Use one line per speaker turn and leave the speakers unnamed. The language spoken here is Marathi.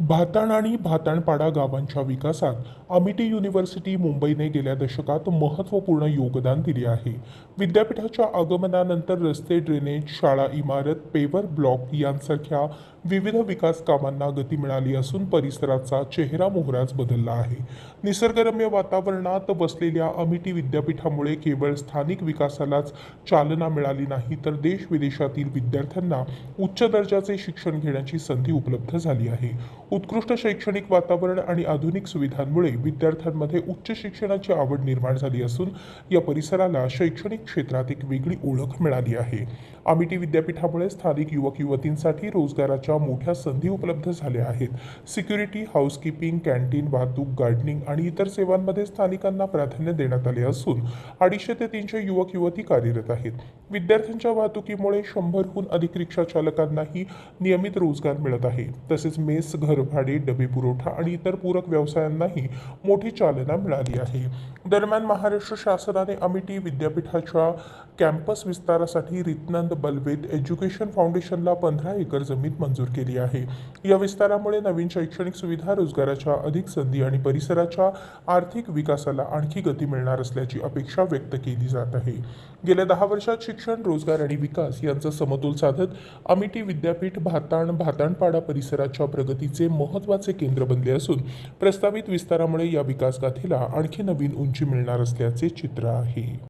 भाताण आणि भाताणपाडा गावांच्या विकासात अमिटी युनिव्हर्सिटी मुंबईने गेल्या दशकात महत्त्वपूर्ण योगदान दिले आहे. विद्यापीठाच्या आगमनानंतर रस्ते, ड्रेनेज, शाळा इमारत, पेवर ब्लॉक यांसारख्या विविध विकास कामांना गती मिळाली असून परिसराचा चेहरामोहराच बदलला आहे. निसर्गरम्य वातावरणात बसलेल्या अमिटी विद्यापीठामुळे केवळ स्थानिक विकासालाच चालना मिळाली नाही, तर देश-विदेशातील विद्यार्थ्यांना उच्च दर्जाचे शिक्षण घेण्याची संधी उपलब्ध झाली आहे. उत्कृष्ट शैक्षणिक वातावरण आणि आधुनिक सुविधांमुळे विद्यार्थ्यांमध्ये उच्च शिक्षणाची आवड निर्माण झाली असून या परिसराला शैक्षणिक क्षेत्रात एक वेगळी ओळख मिळाली आहे. अमिटी विद्यापीठामुळे स्थानिक युवक-युवतींसाठी रोजगाराच्या मोठ्या संधी उपलब्ध झाल्या आहेत. सिक्युरिटी, हाऊसकीपिंग, कॅन्टीन, वाहतूक, गार्डनिंग आणि इतर सेवांमध्ये स्थानिकांना प्राधान्य देण्यात आले असून 250 ते 300 युवक-युवती कार्यरत आहेत. विद्यार्थ्यांच्या वाहतुकीमुळे 100हून अधिक रिक्षा चालकांनाही नियमित रोजगार मिळत आहे. तसेच मेस, घरभाडे, डबे पुरवठा आणि इतर पूरक व्यवसायांनाही मोठी चालना मिळाली आहे. दरम्यान महाराष्ट्र शासनाने अमिटी विद्यापीठाच्या कॅम्पस विस्तारासाठी रितनंद बलवेद एज्युकेशन फाउंडेशनला 15 एकर जमीन मंजूर केली आहे. या विस्तारामुळे नवीन शैक्षणिक सुविधा, रोजगाराच्या अधिक संधी आणि परिसराच्या आर्थिक विकासाला आणखी गती मिळणार असल्याची अपेक्षा व्यक्त केली जात आहे. गेल्या 10 वर्षात शिक्षण, रोजगार आणि विकास यांचा समतोल साधत अमिटी विद्यापीठ भाताणपाडा परिसराच्या प्रगतीचे महत्त्वाचे केंद्र बनले असून प्रस्तावित विस्तारामुळे या विकासगाथेला आणखी नवीन उंची मिळणार असल्याचे चित्र आहे.